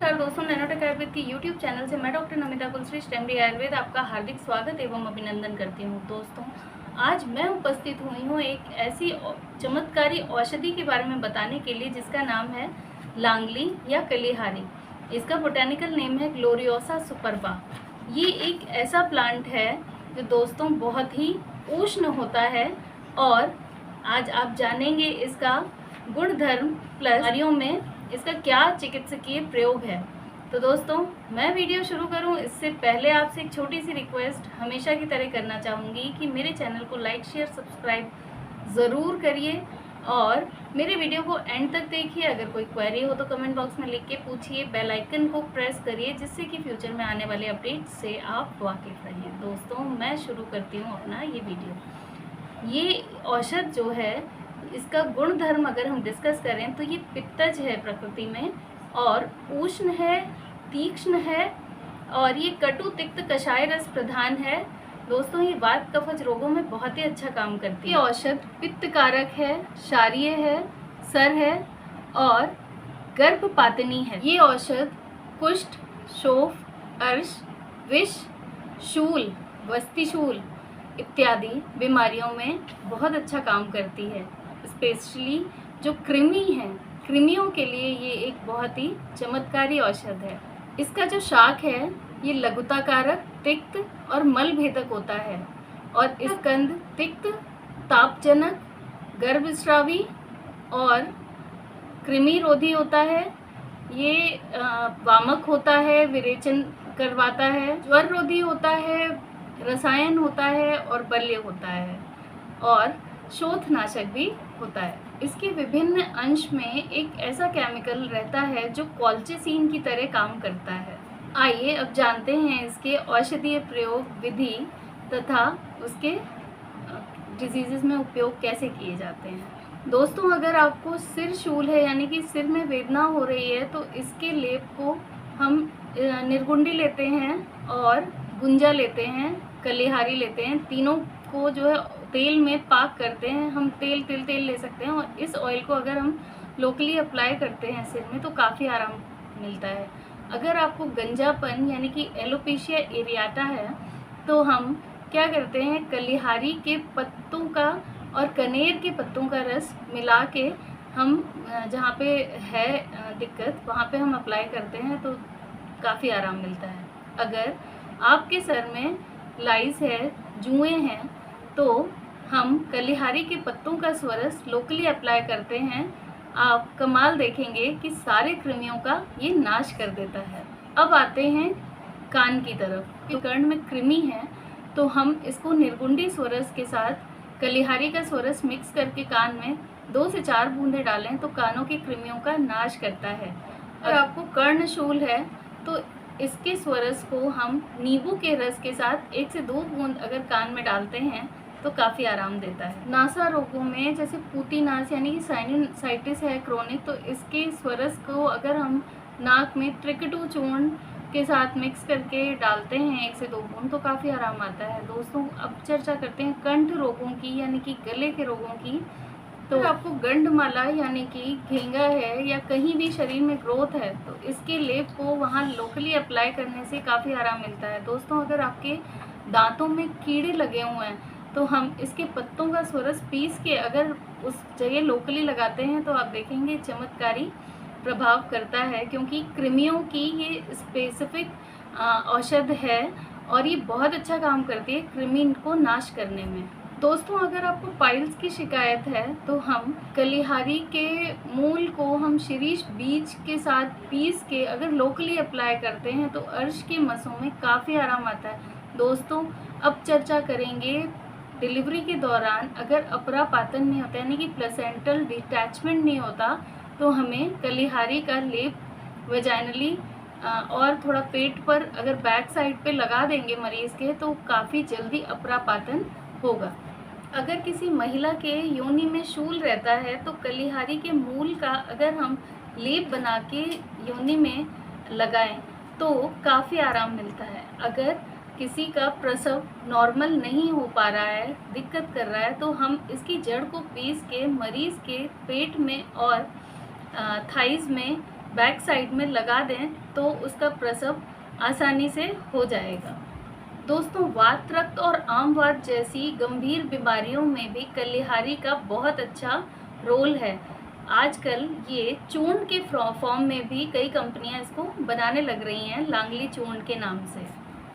नमस्कार दोस्तों, नैनोटेक आयुर्वेद की यूट्यूब चैनल से मैं डॉक्टर नमिता कुलश्रेष्ठ एमडी आयुर्वेद आपका हार्दिक स्वागत एवं अभिनंदन करती हूँ। दोस्तों, आज मैं उपस्थित हुई हूँ एक ऐसी चमत्कारी औषधि के बारे में बताने के लिए जिसका नाम है लांगली या कलिहारी। इसका बोटेनिकल नेम है ग्लोरियोसा सुपरबा। ये एक ऐसा प्लांट है जो दोस्तों बहुत ही उष्ण होता है और आज आप जानेंगे इसका गुणधर्म प्लस बीमारियों में इसका क्या चिकित्सकीय प्रयोग है। तो दोस्तों, मैं वीडियो शुरू करूं इससे पहले आपसे एक छोटी सी रिक्वेस्ट हमेशा की तरह करना चाहूँगी कि मेरे चैनल को लाइक शेयर सब्सक्राइब ज़रूर करिए और मेरे वीडियो को एंड तक देखिए। अगर कोई क्वेरी हो तो कमेंट बॉक्स में लिख के पूछिए। बेल आइकन को प्रेस करिए जिससे कि फ्यूचर में आने वाले अपडेट से आप वाकिफ़ रहिए। दोस्तों, मैं शुरू करती हूँ अपना ये वीडियो। ये औषध जो है, इसका गुण धर्म अगर हम डिस्कस करें तो ये पित्तज है प्रकृति में और उष्ण है, तीक्ष्ण है और ये कटु तिक्त कषाय रस प्रधान है। दोस्तों, ये वात कफज रोगों में बहुत ही अच्छा काम करती है। ये औषध पित्त कारक है, क्षारीय है, सर है और गर्भपातनी है। ये औषध कुष्ठ, शोफ, अर्श, विष, शूल, वस्तिशूल इत्यादि बीमारियों में बहुत अच्छा काम करती है। स्पेशली जो कृमि हैं, कृमियों के लिए ये एक बहुत ही चमत्कारी औषध है। इसका जो शाक है ये लघुताकारक, तिक्त और मल भेदक होता है और स्कंद तिक्त, तापजनक, गर्भस्रावी और कृमि रोधी होता है। ये वामक होता है, विरेचन करवाता है, ज्वर रोधी होता है, रसायन होता है और बल्य होता है और शोथनाशक भी होता है। इसके विभिन्न अंश में एक ऐसा केमिकल रहता है जो कॉल्चिसिन की तरह काम करता है। आइए अब जानते हैं इसके औषधीय प्रयोग विधि तथा उसके डिजीजेस में उपयोग कैसे किए जाते हैं। दोस्तों, अगर आपको सिर शूल है यानी कि सिर में वेदना हो रही है तो इसके लेप को हम निर्गुंडी लेते हैं और गुंजा लेते हैं, कलिहारी लेते हैं, तीनों को जो है तेल में पाक करते हैं। हम तेल ले सकते हैं और इस ऑयल को अगर हम लोकली अप्लाई करते हैं सिर में तो काफ़ी आराम मिलता है। अगर आपको गंजापन यानी कि एलोपेशिया एरियाटा है तो हम क्या करते हैं, कलिहारी के पत्तों का और कनेर के पत्तों का रस मिला के हम जहाँ पे है दिक्कत वहाँ पे हम अप्लाई करते हैं तो काफ़ी आराम मिलता है। अगर आपके सर में लाइस है, जुएँ हैं तो हम कलिहारी के पत्तों का स्वरस लोकली अप्लाई करते हैं। आप कमाल देखेंगे कि सारे कृमियों का ये नाश कर देता है। अब आते हैं कान की तरफ। कर्ण में कृमि है तो हम इसको निर्गुंडी स्वरस के साथ कलिहारी का स्वरस मिक्स करके कान में 2 से 4 बूंदें डालें तो कानों की कृमियों का नाश करता है। अगर आपको कर्णशूल है तो इसके स्वरस को हम नींबू के रस के साथ 1 से 2 बूंद अगर कान में डालते हैं तो काफ़ी आराम देता है। नासा रोगों में जैसे पूतीनास यानी कि साइनसाइटिस है क्रोनिक, तो इसके स्वरस को अगर हम नाक में त्रिकटु चूर्ण के साथ मिक्स करके डालते हैं 1 से 2 बूंद तो काफ़ी आराम आता है। दोस्तों, अब चर्चा करते हैं कंठ रोगों की यानी कि गले के रोगों की। तो आपको गंडमाला यानी कि घेंगा है या कहीं भी शरीर में ग्रोथ है तो इसके लेप को वहाँ लोकली अप्लाई करने से काफ़ी आराम मिलता है। दोस्तों, अगर आपके दांतों में कीड़े लगे हुए हैं तो हम इसके पत्तों का स्वरस पीस के अगर उस जगह लोकली लगाते हैं तो आप देखेंगे चमत्कारी प्रभाव करता है, क्योंकि कृमियों की ये स्पेसिफिक औषध है और ये बहुत अच्छा काम करती है कृमि को नाश करने में। दोस्तों, अगर आपको पाइल्स की शिकायत है तो हम कलिहारी के मूल को हम शीरीष बीज के साथ पीस के अगर लोकली अप्लाई करते हैं तो अर्श के मसों में काफ़ी आराम आता है। दोस्तों, अब चर्चा करेंगे डिलीवरी के दौरान अगर अपरापातन नहीं होता यानी कि प्लेसेंटल डिटैचमेंट नहीं होता तो हमें कलिहारी का लेप वेजाइनली और थोड़ा पेट पर अगर बैक साइड पे लगा देंगे मरीज़ के तो काफ़ी जल्दी अपरापातन होगा। अगर किसी महिला के योनि में शूल रहता है तो कलिहारी के मूल का अगर हम लेप बना के योनि में लगाएं तो काफ़ी आराम मिलता है। अगर किसी का प्रसव नॉर्मल नहीं हो पा रहा है, दिक्कत कर रहा है, तो हम इसकी जड़ को पीस के मरीज़ के पेट में और थाइज़ में बैक साइड में लगा दें तो उसका प्रसव आसानी से हो जाएगा। दोस्तों, वात, रक्त और आम वात जैसी गंभीर बीमारियों में भी कलिहारी का बहुत अच्छा रोल है। आजकल ये चूर्ण के फॉर्म में भी कई कंपनियां इसको बनाने लग रही हैं, लांगली चूर्ण के नाम से।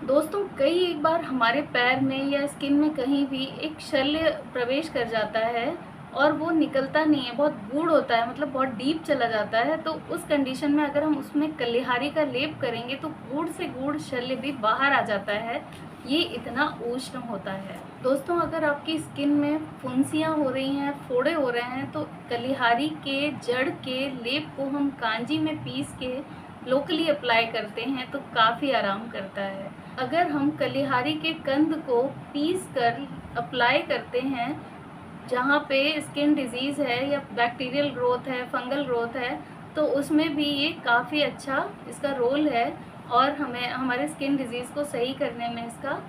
दोस्तों, कई एक बार हमारे पैर में या स्किन में कहीं भी एक शल्य प्रवेश कर जाता है और वो निकलता नहीं है, बहुत गूढ़ होता है, मतलब बहुत डीप चला जाता है। तो उस कंडीशन में अगर हम उसमें कलिहारी का लेप करेंगे तो गूढ़ से गूढ़ शल्य भी बाहर आ जाता है। ये इतना उष्ण होता है। दोस्तों, अगर आपकी स्किन में फुंसियाँ हो रही हैं, फोड़े हो रहे हैं, तो कलिहारी के जड़ के लेप को हम कांजी में पीस के लोकली अप्लाई करते हैं तो काफ़ी आराम करता है। अगर हम कलिहारी के कंद को पीस कर अप्लाई करते हैं जहाँ पे स्किन डिजीज़ है या बैक्टीरियल ग्रोथ है, फंगल ग्रोथ है, तो उसमें भी ये काफ़ी अच्छा इसका रोल है और हमें हमारे स्किन डिजीज़ को सही करने में इसका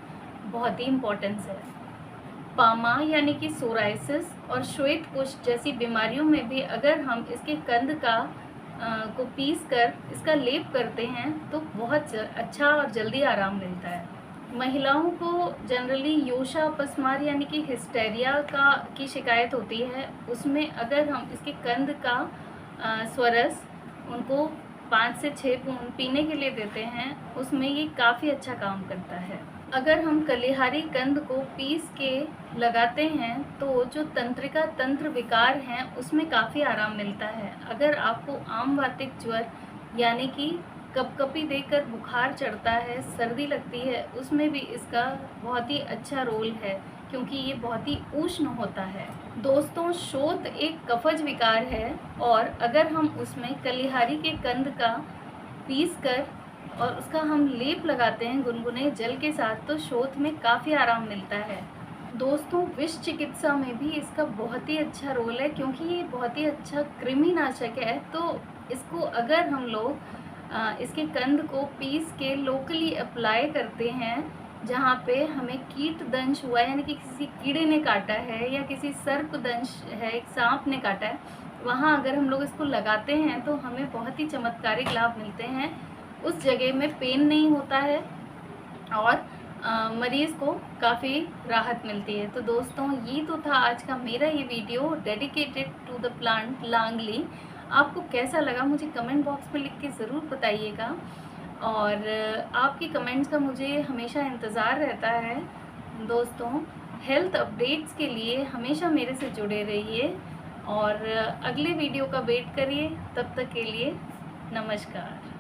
बहुत ही इम्पोर्टेंस है। पामा यानी कि सोराइसिस और श्वेत कुष्ठ जैसी बीमारियों में भी अगर हम इसके कंद को पीस कर इसका लेप करते हैं तो बहुत अच्छा और जल्दी आराम मिलता है। महिलाओं को जनरली योशा अपस्मार यानी कि हिस्टेरिया की शिकायत होती है। उसमें अगर हम इसके कंद का स्वरस उनको 5 से 6 बूंद पीने के लिए देते हैं, उसमें ये काफ़ी अच्छा काम करता है। अगर हम कलिहारी कंद को पीस के लगाते हैं तो जो तंत्रिका तंत्र विकार हैं उसमें काफ़ी आराम मिलता है। अगर आपको आम वातिक ज्वर यानी कि कपकपी देकर बुखार चढ़ता है, सर्दी लगती है, उसमें भी इसका बहुत ही अच्छा रोल है क्योंकि ये बहुत ही उष्ण होता है। दोस्तों, शोथ एक कफज विकार है और अगर हम उसमें कलिहारी के कंद का पीस कर और उसका हम लेप लगाते हैं गुनगुने जल के साथ तो शोथ में काफ़ी आराम मिलता है। दोस्तों, विष चिकित्सा में भी इसका बहुत ही अच्छा रोल है क्योंकि ये बहुत ही अच्छा कृमिनाशक है। तो इसको अगर हम लोग इसके कंद को पीस के लोकली अप्लाई करते हैं जहाँ पे हमें कीट दंश हुआ है यानी कि किसी कीड़े ने काटा है या किसी सर्प दंश है, एक सांप ने काटा है, वहाँ अगर हम लोग इसको लगाते हैं तो हमें बहुत ही चमत्कारिक लाभ मिलते हैं। उस जगह में पेन नहीं होता है और मरीज़ को काफ़ी राहत मिलती है। तो दोस्तों, ये तो था आज का मेरा ये video dedicated to the plant लांगली। आपको कैसा लगा मुझे कमेंट बॉक्स में लिख के ज़रूर बताइएगा और आपकी कमेंट्स का मुझे हमेशा इंतज़ार रहता है। दोस्तों, हेल्थ अपडेट्स के लिए हमेशा मेरे से जुड़े रहिए और अगले वीडियो का वेट करिए। तब तक के लिए नमस्कार।